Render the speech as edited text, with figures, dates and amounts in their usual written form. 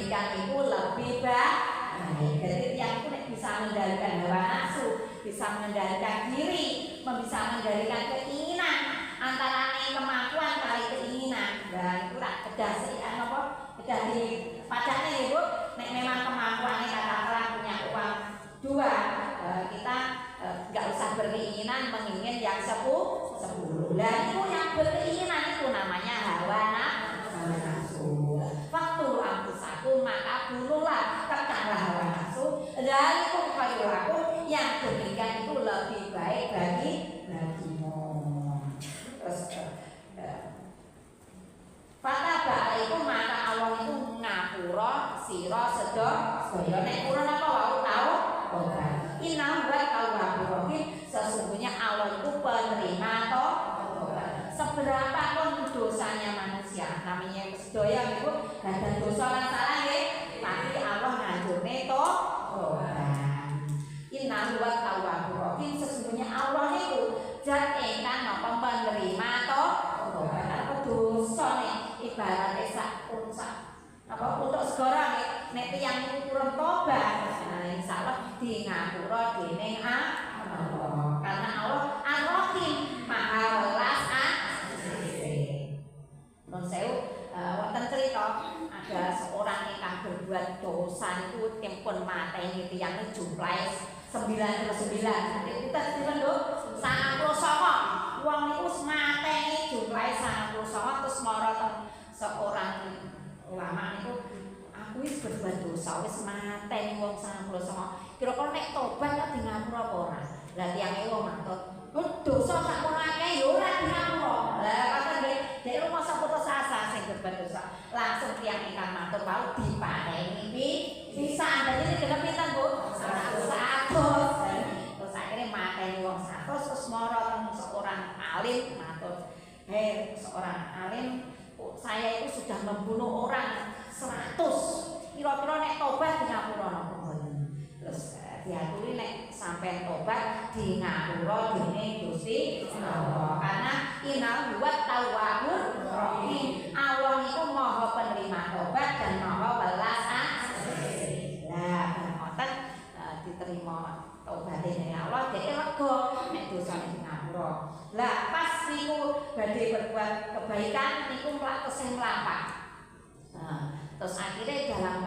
diberikan itu lebih baik. Jadi yang itu bisa mengendalikan hawa nafsu, bisa mengendalikan diri, bisa mengendalikan keinginan, antara kemampuan kali keinginan. Dan itu tak kedah sih apa? Kedah di pacarnya ibu. Nek memang kemampuannya katakanlah punya uang 2, kita nggak usah berkeinginan menginginkan yang 10. Lah itu yang berkeinginan itu namanya hawa nafsu. Waktu anfusakum maka bunuhlah, tekanlah hawa nafsu. Dan itu perilaku yang demikian itu lebih baik bagimu. Terus Fataba itu maka Allah itu ngapura sira sedaya. Nek pura napa wau tau? Inna wa tawwabur sesungguhnya Allah itu penerima tobat. Seberapa pun dosanya manusia, namanya sedaya itu ada dosa lan salah nggih, tapi Allah ngajurne tobat. Inna wa tawwabur sesungguhnya Allah itu zat ingkang napa penerima tobat. Apa dosa nih ibaratnya sak apa untuk segera nek tiyang niku purun tobat, nah insyaallah di ngapura dening Allah. Karena Allah Ar-Rahim, Maha Welas Asih. Nun sewu wonten cerita ada seorang ingkang berbuat dosa niku tempun mateni tiyang jumlahe 99. Kita sinten lho? 99. Wong niku mateni jumlahe 99 terus mara seorang ulama itu aku wis berbuat dosa wis mateni wong 99. Kira-kira nek tobat kan di ngapura apa ora? Lah tiyang wong matur, dosa sakmono akeh ya ora di ngapura. Lah kata dek rumah saputus asa sing berbuat dosa. Langsung tiyang ingkang matur wau dipareni pisan. Dadi genep pinten, Bu? 100. Terus akhirnya mateni wong 100 terus mara seorang alim matur, "Hei, seorang alim, saya itu sudah membunuh orang 100. Kira-kira nek tobat di ngapura napa mboten?" Terus diaturi nek sampean tobat di ngapura dening Gusti Allah. Karena innahu wat tawwabur rahim. Allah itu Maha penerima tobat dan Maha welas asih. Lah ngoten diterima tobat dening Allah dhek lega nek dosane di ngapura. Lah pas niku badhe berbuat kebaikan niku mlaku sing mlampah. Terus akhirnya dalam